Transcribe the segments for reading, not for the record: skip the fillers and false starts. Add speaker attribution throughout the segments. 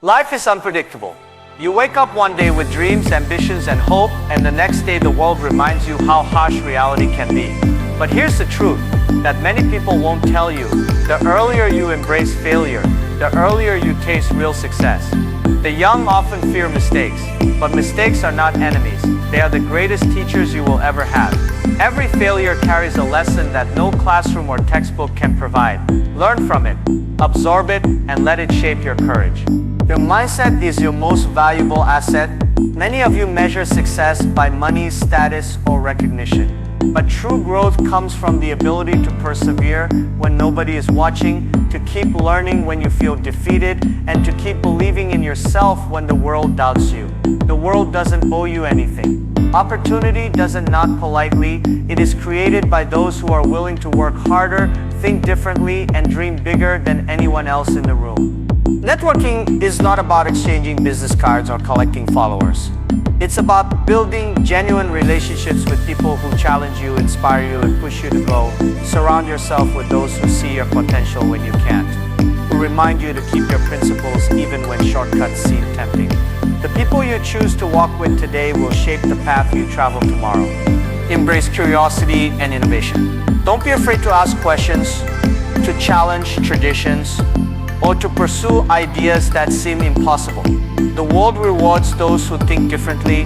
Speaker 1: Life is unpredictable. You wake up one day with dreams, ambitions, and hope, and the next day the world reminds you how harsh reality can be. But here's the truth that many people won't tell you. The earlier you embrace failure, the earlier you taste real success. The young often fear mistakes, but mistakes are not enemies. They are the greatest teachers you will ever have. Every failure carries a lesson that no classroom or textbook can provide. Learn from it, absorb it, and let it shape your courage. Your mindset is your most valuable asset. Many of you measure success by money, status, or recognition. But true growth comes from the ability to persevere when nobody is watching, to keep learning when you feel defeated, and to keep believing in yourself when the world doubts you. The world doesn't owe you anything. Opportunity doesn't knock politely. It is created by those who are willing to work harder, think differently, and dream bigger than anyone else in the room. Networking is not about exchanging business cards or collecting followers. It's about building genuine relationships with people who challenge you, inspire you, and push you to grow. Surround yourself with those who see your potential when you can't, who remind you to keep your principles even when shortcuts seem tempting. The people you choose to walk with today will shape the path you travel tomorrow. Embrace curiosity and innovation. Don't be afraid to ask questions, to challenge traditions, or to pursue ideas that seem impossible. The world rewards those who think differently,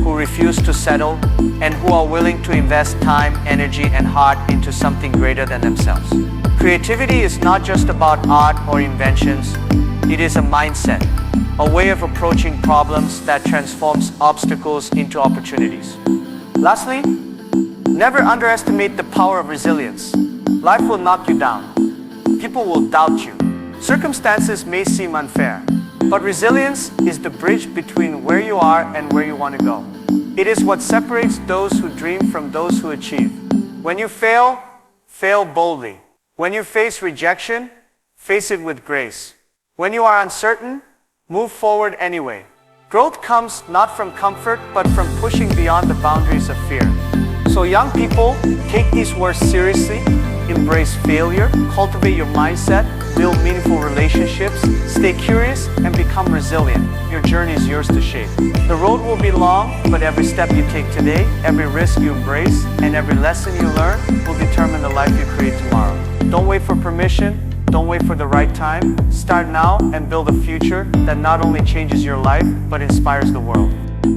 Speaker 1: who refuse to settle, and who are willing to invest time, energy, and heart into something greater than themselves. Creativity is not just about art or inventions. It is a mindset, a way of approaching problems that transforms obstacles into opportunities. Lastly, never underestimate the power of resilience. Life will knock you down. People will doubt you. Circumstances may seem unfair, but resilience is the bridge between where you are and where you want to go. It is what separates those who dream from those who achieve. When you fail, fail boldly. When you face rejection, face it with grace. When you are uncertain, move forward anyway. Growth comes not from comfort, but from pushing beyond the boundaries of fear. So young people, take these words seriously. Embrace failure, cultivate your mindset, build meaningful relationships, stay curious, and become resilient. Your journey is yours to shape. The road will be long, but every step you take today, every risk you embrace, and every lesson you learn will determine the life you create tomorrow. Don't wait for permission. Don't wait for the right time. Start now and build a future that not only changes your life, but inspires the world.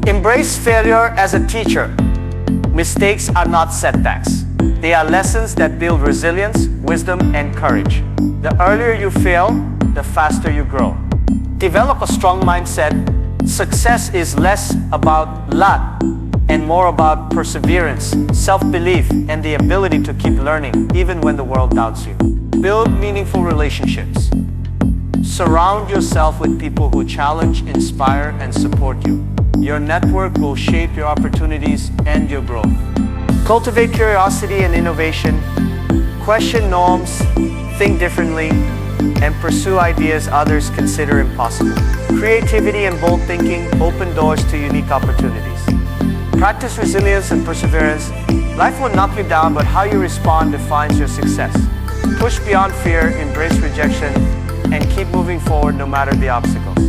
Speaker 1: Embrace failure as a teacher. Mistakes are not setbacks. They are lessons that build resilience, wisdom, and courage. The earlier you fail, the faster you grow. Develop a strong mindset. Success is less about luck and more about perseverance, self-belief, and the ability to keep learning even when the world doubts you. Build meaningful relationships. Surround yourself with people who challenge, inspire, and support you. Your network will shape your opportunities and your growth. Cultivate curiosity and innovation. Question norms, think differently, and pursue ideas others consider impossible. Creativity and bold thinking open doors to unique opportunities. Practice resilience and perseverance. Life will knock you down, but how you respond defines your success. Push beyond fear, embrace rejection, and keep moving forward no matter the obstacles.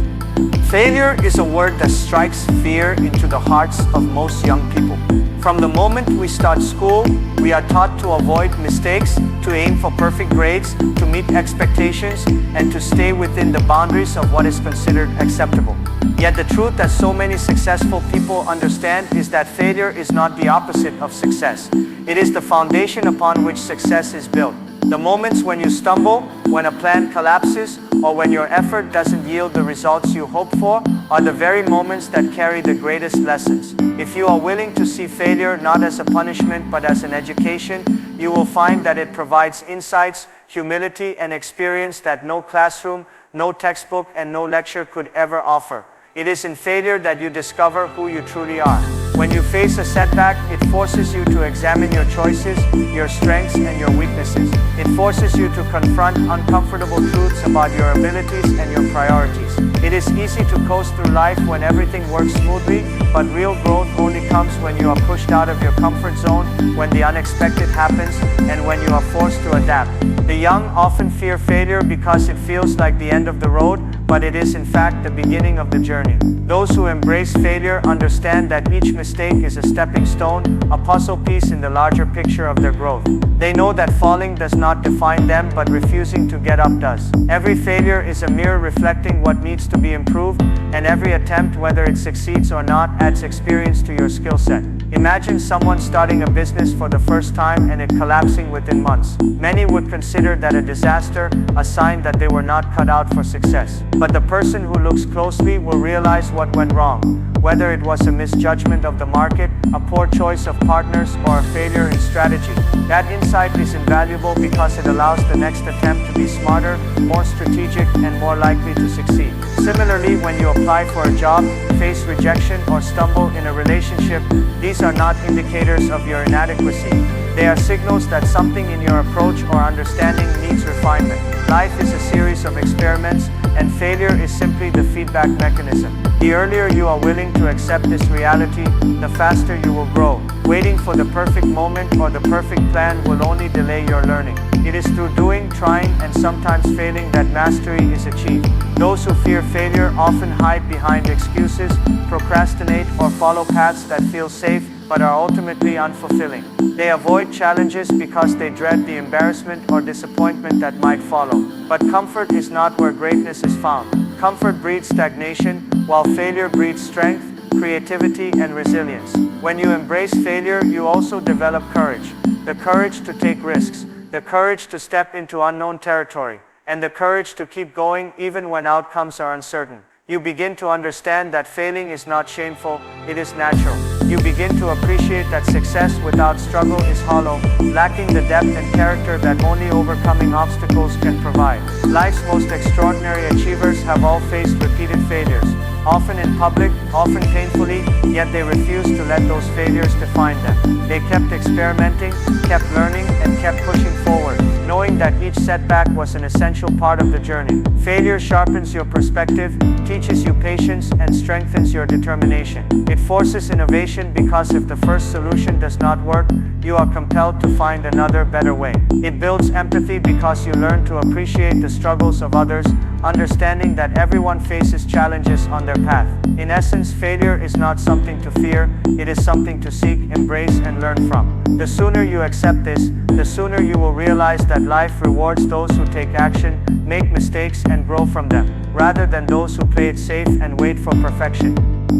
Speaker 1: Failure is a word that strikes fear into the hearts of most young people. From the moment we start school, we are taught to avoid mistakes, to aim for perfect grades, to meet expectations, and to stay within the boundaries of what is considered acceptable. Yet the truth that so many successful people understand is that failure is not the opposite of success. It is the foundation upon which success is built. The moments when you stumble, when a plan collapses, or when your effort doesn't yield the results you hope for, are the very moments that carry the greatest lessons. If you are willing to see failure not as a punishment but as an education, you will find that it provides insights, humility, and experience that no classroom, no textbook, and no lecture could ever offer. It is in failure that you discover who you truly are. When you face a setback, it forces you to examine your choices, your strengths, and your weaknesses. It forces you to confront uncomfortable truths about your abilities and your priorities. It is easy to coast through life when everything works smoothly, but real growth only comes when you are pushed out of your comfort zone, when the unexpected happens, and when you are forced to adapt. The young often fear failure because it feels like the end of the road, but it is in fact the beginning of the journey. Those who embrace failure understand that each mistake is a stepping stone, a puzzle piece in the larger picture of their growth. They know that falling does not define them, but refusing to get up does. Every failure is a mirror reflecting what needs to be improved, and every attempt, whether it succeeds or not, adds experience to your skill set. Imagine someone starting a business for the first time and it collapsing within months. Many would consider that a disaster, a sign that they were not cut out for success. But the person who looks closely will realize what went wrong. Whether it was a misjudgment of the market, a poor choice of partners, or a failure in strategy. That insight is invaluable because it allows the next attempt to be smarter, more strategic, and more likely to succeed. Similarly, when you apply for a job, face rejection, or stumble in a relationship, these are not indicators of your inadequacy. They are signals that something in your approach or understanding needs refinement. Life is a series of experiments, and failure is simply the feedback mechanism. The earlier you are willing to accept this reality, the faster you will grow. Waiting for the perfect moment or the perfect plan will only delay your learning. It is through doing, trying, and sometimes failing that mastery is achieved. Those who fear failure often hide behind excuses, procrastinate, or follow paths that feel safe but are ultimately unfulfilling. They avoid challenges because they dread the embarrassment or disappointment that might follow. But comfort is not where greatness is found. Comfort breeds stagnation, while failure breeds strength, creativity, and resilience. When you embrace failure, you also develop courage. The courage to take risks, the courage to step into unknown territory, and the courage to keep going even when outcomes are uncertain. You begin to understand that failing is not shameful, it is natural. You begin to appreciate that success without struggle is hollow, lacking the depth and character that only overcoming obstacles can provide. Life's most extraordinary achievers have all faced repeated failures, often in public, often painfully, yet they refused to let those failures define them. They kept experimenting, kept learning, and kept pushing forward, knowing that each setback was an essential part of the journey. Failure sharpens your perspective, teaches you patience, and strengthens your determination. It forces innovation because if the first solution does not work, you are compelled to find another, better way. It builds empathy because you learn to appreciate the struggles of others, understanding that everyone faces challenges on their path. In essence, failure is not something to fear, it is something to seek, embrace, and learn from. The sooner you accept this, the sooner you will realize that life rewards those who take action, make mistakes, and grow from them, rather than those who play it safe and wait for perfection.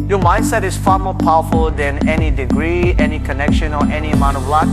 Speaker 1: Your mindset is far more powerful than any degree, any connection, or any amount of luck.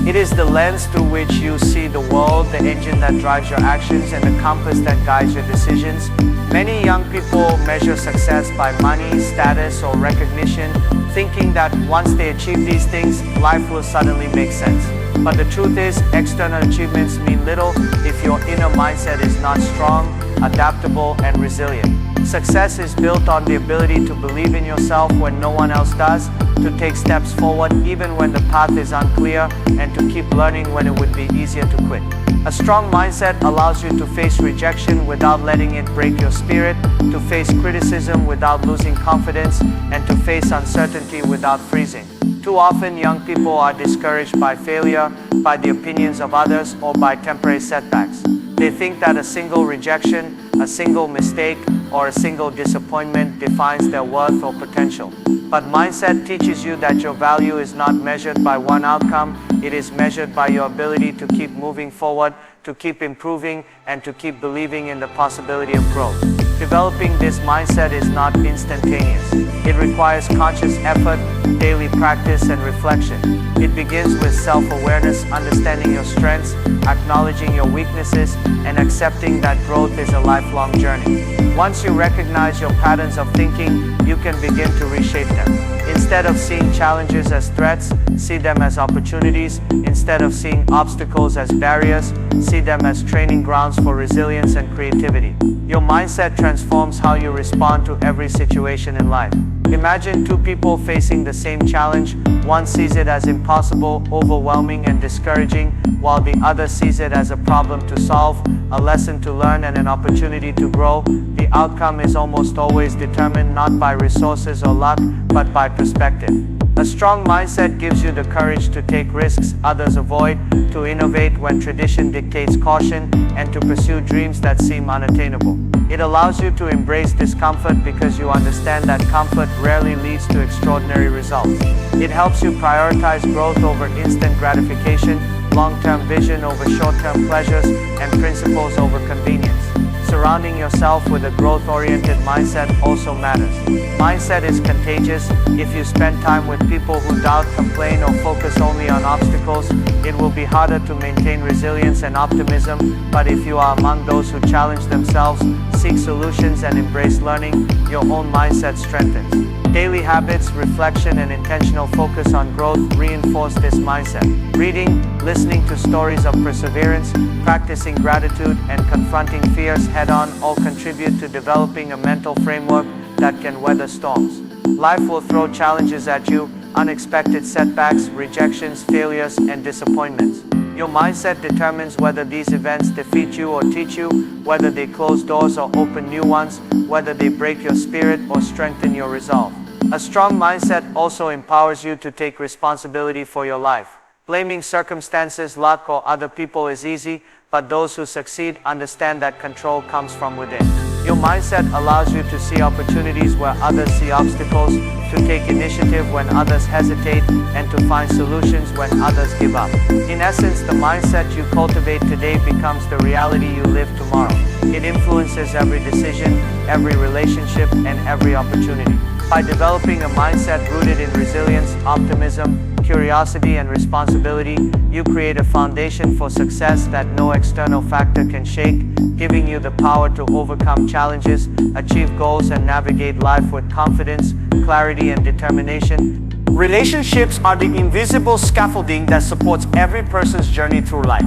Speaker 1: It is the lens through which you see the world, the engine that drives your actions, and the compass that guides your decisions. Many young people measure success by money, status, or recognition, thinking that once they achieve these things, life will suddenly make sense. But the truth is, external achievements mean little if your inner mindset is not strong, adaptable, and resilient. Success is built on the ability to believe in yourself when no one else does, to take steps forward even when the path is unclear, and to keep learning when it would be easier to quit. A strong mindset allows you to face rejection without letting it break your spirit, to face criticism without losing confidence, and to face uncertainty without freezing. Too often, young people are discouraged by failure, by the opinions of others, or by temporary setbacks. They think that a single rejection, a single mistake, or a single disappointment defines their worth or potential. But mindset teaches you that your value is not measured by one outcome, it is measured by your ability to keep moving forward, to keep improving, and to keep believing in the possibility of growth. Developing this mindset is not instantaneous. It requires conscious effort, daily practice, and reflection. It begins with self-awareness, understanding your strengths, acknowledging your weaknesses, and accepting that growth is a lifelong journey. Once you recognize your patterns of thinking, you can begin to reshape them. Instead of seeing challenges as threats, see them as opportunities. Instead of seeing obstacles as barriers, see them as training grounds for resilience and creativity. Your mindset transforms how you respond to every situation in life. Imagine two people facing the same challenge. One sees it as impossible, overwhelming, and discouraging, while the other sees it as a problem to solve, a lesson to learn, and an opportunity to grow. The outcome is almost always determined not by resources or luck, but by perspective. A strong mindset gives you the courage to take risks others avoid, to innovate when tradition dictates caution, and to pursue dreams that seem unattainable. It allows you to embrace discomfort because you understand that comfort rarely leads to extraordinary results. It helps you prioritize growth over instant gratification, long-term vision over short-term pleasures, and principles over convenience. Surrounding yourself with a growth-oriented mindset also matters. Mindset is contagious. If you spend time with people who doubt, complain, or focus only on obstacles, it will be harder to maintain resilience and optimism. But if you are among those who challenge themselves, seek solutions, and embrace learning, your own mindset strengthens. Daily habits, reflection, and intentional focus on growth reinforce this mindset. Reading, listening to stories of perseverance, practicing gratitude, and confronting fears head-on all contribute to developing a mental framework that can weather storms. Life will throw challenges at you, unexpected setbacks, rejections, failures, and disappointments. Your mindset determines whether these events defeat you or teach you, whether they close doors or open new ones, whether they break your spirit or strengthen your resolve. A strong mindset also empowers you to take responsibility for your life. Blaming circumstances, luck, or other people is easy, but those who succeed understand that control comes from within. Your mindset allows you to see opportunities where others see obstacles, to take initiative when others hesitate, and to find solutions when others give up. In essence, the mindset you cultivate today becomes the reality you live tomorrow. It influences every decision, every relationship, and every opportunity. By developing a mindset rooted in resilience, optimism, curiosity, and responsibility, you create a foundation for success that no external factor can shake, giving you the power to overcome challenges, achieve goals, and navigate life with confidence, clarity, and determination. Relationships are the invisible scaffolding that supports every person's journey through life.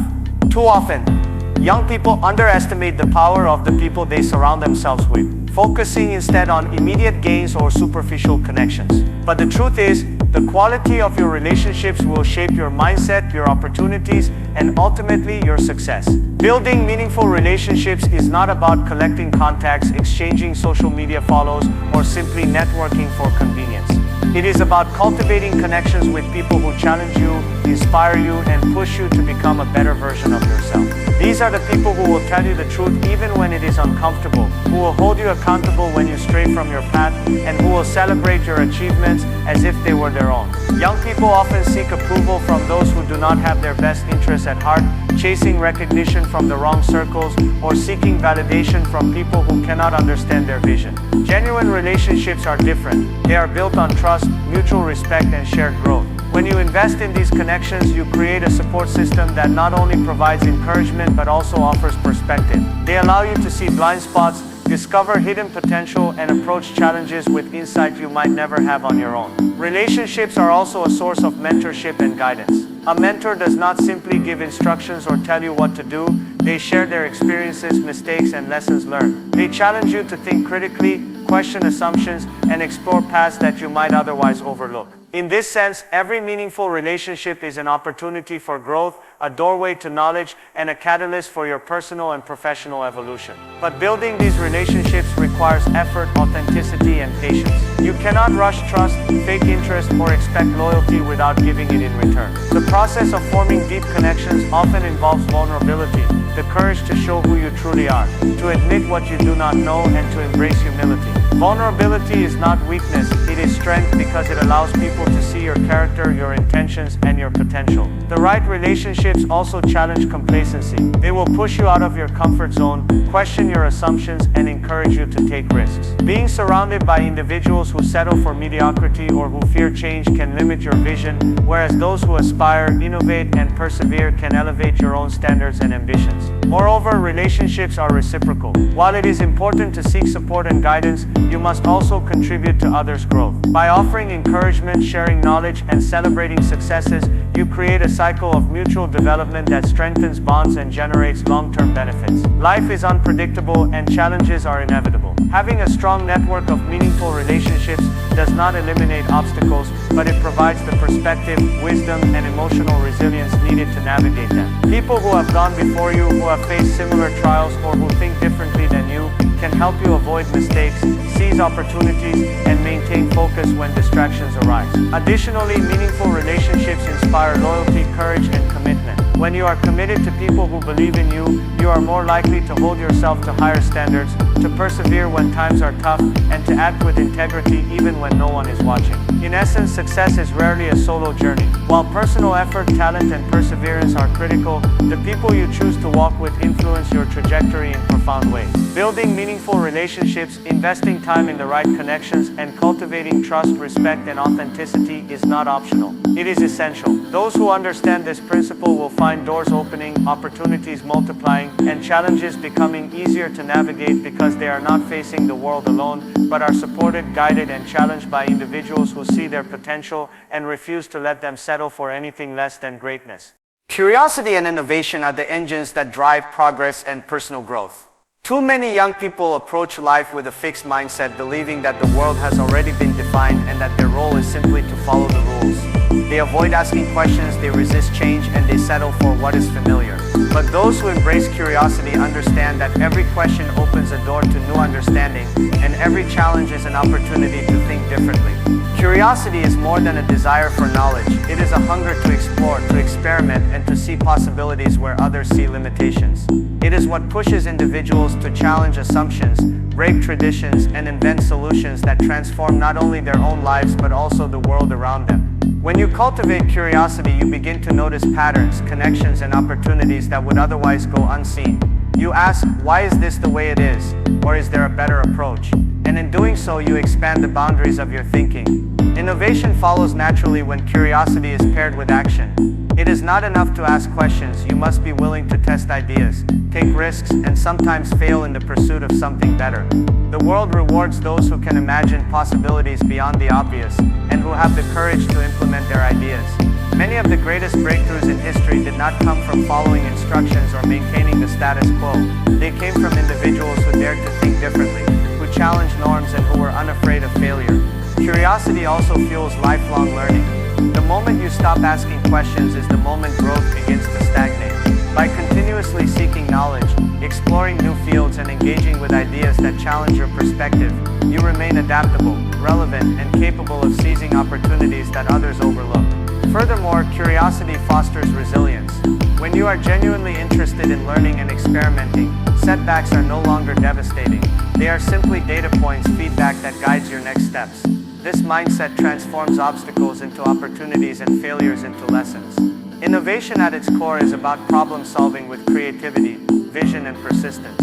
Speaker 1: Too often, young people underestimate the power of the people they surround themselves with, focusing instead on immediate gains or superficial connections. But the truth is, the quality of your relationships will shape your mindset, your opportunities, and ultimately your success. Building meaningful relationships is not about collecting contacts, exchanging social media follows, or simply networking for convenience. It is about cultivating connections with people who challenge you, inspire you, and push you to become a better version of yourself. These are the people who will tell you the truth even when it is uncomfortable, who will hold you accountable when you stray from your path, and who will celebrate your achievements as if they were their own. Young people often seek approval from those who do not have their best interests at heart, chasing recognition from the wrong circles, or seeking validation from people who cannot understand their vision. Genuine relationships are different. They are built on trust, mutual respect, and shared growth. When you invest in these connections, you create a support system that not only provides encouragement but also offers perspective. They allow you to see blind spots, discover hidden potential, and approach challenges with insight you might never have on your own. Relationships are also a source of mentorship and guidance. A mentor does not simply give instructions or tell you what to do. They share their experiences, mistakes, and lessons learned. They challenge you to think critically, question assumptions, and explore paths that you might otherwise overlook. In this sense, every meaningful relationship is an opportunity for growth, a doorway to knowledge, and a catalyst for your personal and professional evolution. But building these relationships requires effort, authenticity, and patience. You cannot rush trust, fake interest, or expect loyalty without giving it in return. The process of forming deep connections often involves vulnerability, the courage to show who you truly are, to admit what you do not know, and to embrace humility. Vulnerability is not weakness, it is strength because it allows people to see your character, your intentions, and your potential. The right relationships also challenge complacency. They will push you out of your comfort zone, question your assumptions, and encourage you to take risks. Being surrounded by individuals who settle for mediocrity or who fear change can limit your vision, whereas those who aspire, innovate, and persevere can elevate your own standards and ambitions. Moreover, relationships are reciprocal. While it is important to seek support and guidance, you must also contribute to others' growth. By offering encouragement, sharing knowledge, and celebrating successes, you create a cycle of mutual development that strengthens bonds and generates long-term benefits. Life is unpredictable and challenges are inevitable. Having a strong network of meaningful relationships does not eliminate obstacles, but it provides the perspective, wisdom, and emotional resilience needed to navigate them. People who have gone before you, who have faced similar trials, or who think differently than you, can help you avoid mistakes, seize opportunities, and maintain focus when distractions arise. Additionally, meaningful relationships inspire loyalty, courage, and commitment. When you are committed to people who believe in you, you are more likely to hold yourself to higher standards, to persevere when times are tough, and to act with integrity even when no one is watching. In essence, success is rarely a solo journey. While personal effort, talent, and perseverance are critical, the people you choose to walk with influence your trajectory in profound ways. Building meaningful relationships, investing time in the right connections, and cultivating trust, respect, and authenticity is not optional. It is essential. Those who understand this principle will find doors opening, opportunities multiplying, and challenges becoming easier to navigate because they are not facing the world alone, but are supported, guided, and challenged by individuals who see their potential and refuse to let them settle for anything less than greatness. Curiosity and innovation are the engines that drive progress and personal growth. Too many young people approach life with a fixed mindset, believing that the world has already been defined and that their role is simply to follow the rules. They avoid asking questions, they resist change, and they settle for what is familiar. But those who embrace curiosity understand that every question opens a door to new understanding, and every challenge is an opportunity to think differently. Curiosity is more than a desire for knowledge. It is a hunger to explore, to experiment, and to see possibilities where others see limitations. It is what pushes individuals to challenge assumptions, break traditions, and invent solutions that transform not only their own lives but also the world around them. When you cultivate curiosity, you begin to notice patterns, connections, and opportunities that would otherwise go unseen. You ask, why is this the way it is? Or is there a better approach? And in doing so, you expand the boundaries of your thinking. Innovation follows naturally when curiosity is paired with action. It is not enough to ask questions, you must be willing to test ideas, take risks, and sometimes fail in the pursuit of something better. The world rewards those who can imagine possibilities beyond the obvious, and who have the courage to implement their ideas. Many of the greatest breakthroughs in history did not come from following instructions or maintaining the status quo. They came from individuals who dared to think differently, who challenged norms, and who were unafraid of failure. Curiosity also fuels lifelong learning. The moment you stop asking questions is the moment growth begins to stagnate. By continuously seeking knowledge, exploring new fields, and engaging with ideas that challenge your perspective, you remain adaptable, relevant, and capable of seizing opportunities that others overlook. Furthermore, curiosity fosters resilience. When you are genuinely interested in learning and experimenting, setbacks are no longer devastating. They are simply data points, feedback that guides your next steps. This mindset transforms obstacles into opportunities and failures into lessons. Innovation at its core is about problem solving with creativity, vision, and persistence.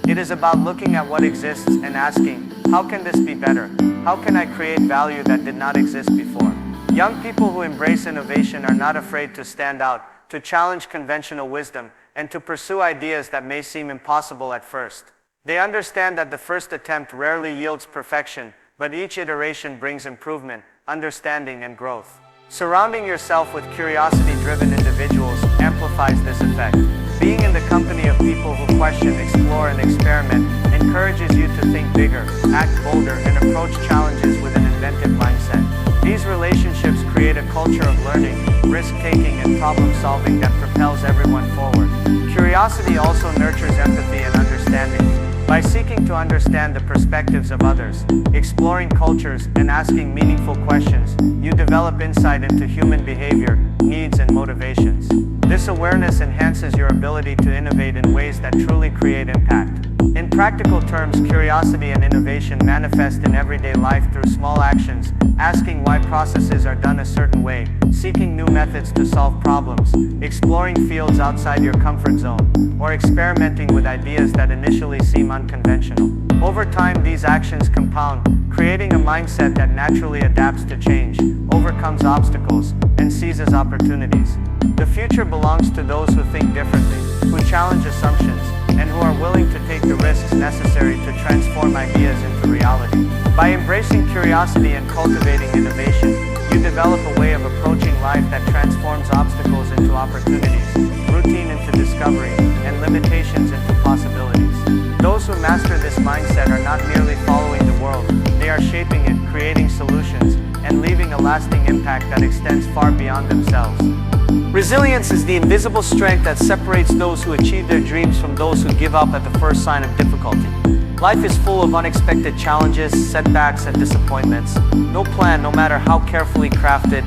Speaker 1: It is about looking at what exists and asking, how can this be better? How can I create value that did not exist before? Young people who embrace innovation are not afraid to stand out, to challenge conventional wisdom, and to pursue ideas that may seem impossible at first. They understand that the first attempt rarely yields perfection, but each iteration brings improvement, understanding, and growth. Surrounding yourself with curiosity-driven individuals amplifies this effect. Being in the company of people who question, explore, and experiment encourages you to think bigger, act bolder, and approach challenges with an inventive mindset. These relationships create a culture of learning, risk-taking, and problem-solving that propels everyone forward. Curiosity also nurtures empathy and understanding. By seeking to understand the perspectives of others, exploring cultures, and asking meaningful questions, you develop insight into human behavior, needs, and motivations. This awareness enhances your ability to innovate in ways that truly create impact. In practical terms, curiosity and innovation manifest in everyday life through small actions, asking why processes are done a certain way, seeking new methods to solve problems, exploring fields outside your comfort zone, or experimenting with ideas that initially seem unconventional. Over time, these actions compound, creating a mindset that naturally adapts to change, overcomes obstacles, and seizes opportunities. The future belongs to those who think differently, who challenge assumptions, and who are willing to take the risks necessary to transform ideas into reality. By embracing curiosity and cultivating innovation, you develop a way of approaching life that transforms obstacles into opportunities, routine into discovery, and limitations into possibilities. Those who master this mindset are not merely following the world, they are shaping it, creating solutions, and leaving a lasting impact that extends far beyond themselves. Resilience is the invisible strength that separates those who achieve their dreams from those who give up at the first sign of difficulty. Life is full of unexpected challenges, setbacks, and disappointments. No plan, no matter how carefully crafted,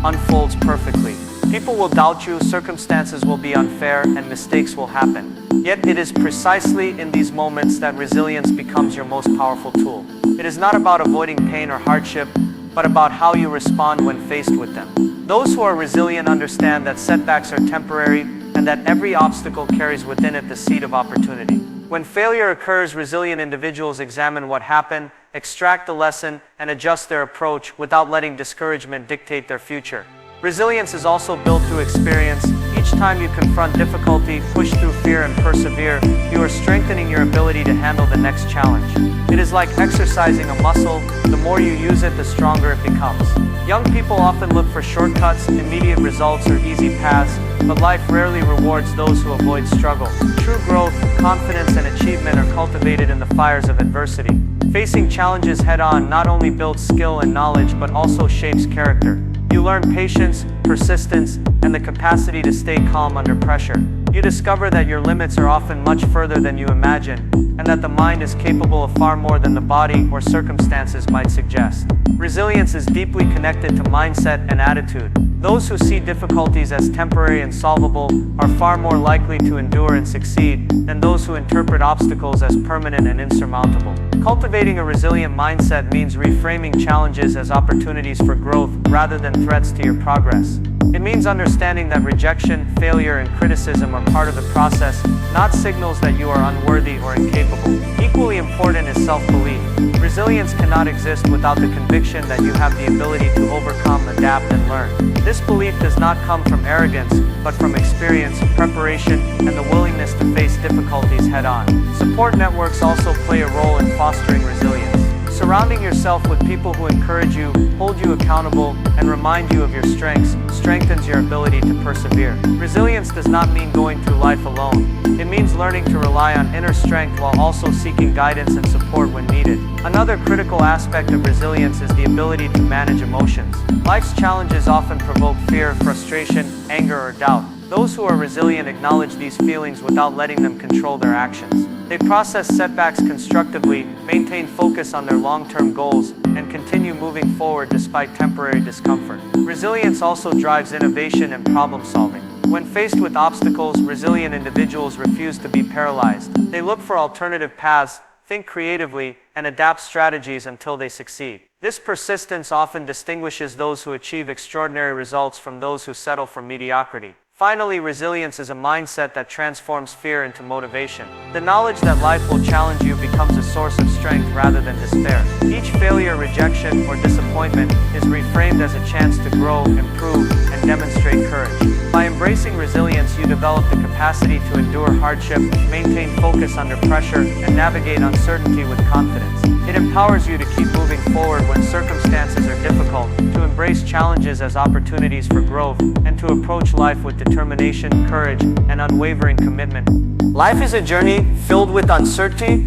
Speaker 1: unfolds perfectly. People will doubt you, circumstances will be unfair, and mistakes will happen. Yet it is precisely in these moments that resilience becomes your most powerful tool. It is not about avoiding pain or hardship, but about how you respond when faced with them. Those who are resilient understand that setbacks are temporary and that every obstacle carries within it the seed of opportunity. When failure occurs, resilient individuals examine what happened, extract the lesson, and adjust their approach without letting discouragement dictate their future. Resilience is also built through experience. Each time you confront difficulty, push through fear, and persevere, you are strengthening your ability to handle the next challenge. It is like exercising a muscle. The more you use it, the stronger it becomes. Young people often look for shortcuts, immediate results, or easy paths, but life rarely rewards those who avoid struggle. True growth, confidence, and achievement are cultivated in the fires of adversity. Facing challenges head-on not only builds skill and knowledge, but also shapes character. You learn patience, persistence, and the capacity to stay calm under pressure. You discover that your limits are often much further than you imagine, and that the mind is capable of far more than the body or circumstances might suggest. Resilience is deeply connected to mindset and attitude. Those who see difficulties as temporary and solvable are far more likely to endure and succeed than those who interpret obstacles as permanent and insurmountable. Cultivating a resilient mindset means reframing challenges as opportunities for growth rather than threats to your progress. It means understanding that rejection, failure, and criticism are part of the process, not signals that you are unworthy or incapable. Equally important is self-belief. Resilience cannot exist without the conviction that you have the ability to overcome, adapt, and learn. This belief does not come from arrogance, but from experience, preparation, and the willingness to face difficulties head-on. Support networks also play a role in fostering resilience. Surrounding yourself with people who encourage you, hold you accountable, and remind you of your strengths strengthens your ability to persevere. Resilience does not mean going through life alone. It means learning to rely on inner strength while also seeking guidance and support when needed. Another critical aspect of resilience is the ability to manage emotions. Life's challenges often provoke fear, frustration, anger, or doubt. Those who are resilient acknowledge these feelings without letting them control their actions. They process setbacks constructively, maintain focus on their long-term goals, and continue moving forward despite temporary discomfort. Resilience also drives innovation and problem-solving. When faced with obstacles, resilient individuals refuse to be paralyzed. They look for alternative paths, think creatively, and adapt strategies until they succeed. This persistence often distinguishes those who achieve extraordinary results from those who settle for mediocrity. Finally, resilience is a mindset that transforms fear into motivation. The knowledge that life will challenge you becomes a source of strength rather than despair. Each failure, rejection, or disappointment is reframed as a chance to grow, improve, and demonstrate courage. By embracing resilience, you develop the capacity to endure hardship, maintain focus under pressure, and navigate uncertainty with confidence. It empowers you to keep moving forward when circumstances are difficult, to embrace challenges as opportunities for growth, and to approach life with determination, courage, and unwavering commitment. Life is a journey filled with uncertainty,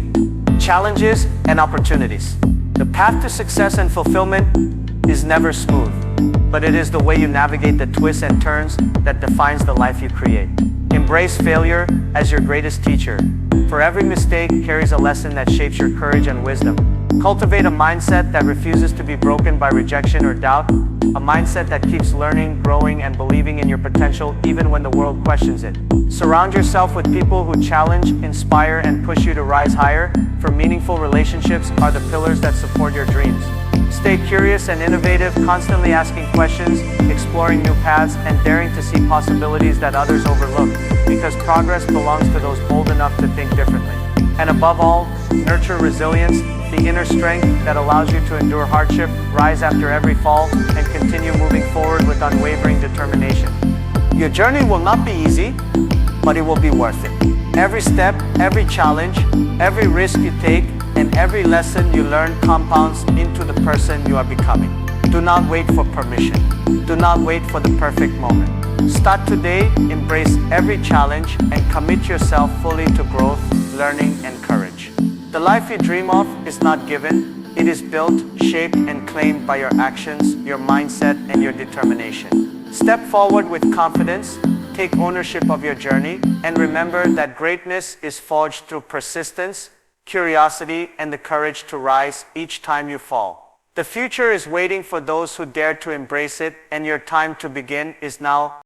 Speaker 1: challenges, and opportunities. The path to success and fulfillment is never smooth, but it is the way you navigate the twists and turns that defines the life you create. Embrace failure as your greatest teacher. For every mistake carries a lesson that shapes your courage and wisdom. Cultivate a mindset that refuses to be broken by rejection or doubt, a mindset that keeps learning, growing, and believing in your potential even when the world questions it. Surround yourself with people who challenge, inspire, and push you to rise higher, for meaningful relationships are the pillars that support your dreams. Stay curious and innovative, constantly asking questions, exploring new paths, and daring to see possibilities that others overlook, because progress belongs to those bold enough to think differently. And above all, nurture resilience, the inner strength that allows you to endure hardship, rise after every fall, and continue moving forward with unwavering determination. Your journey will not be easy, but it will be worth it. Every step, every challenge, every risk you take, and every lesson you learn compounds into the person you are becoming. Do not wait for permission. Do not wait for the perfect moment. Start today, embrace every challenge, and commit yourself fully to growth, learning, and courage. The life you dream of is not given. It is built, shaped, and claimed by your actions, your mindset, and your determination. Step forward with confidence, take ownership of your journey, and remember that greatness is forged through persistence, curiosity, and the courage to rise each time you fall. The future is waiting for those who dare to embrace it, and your time to begin is now.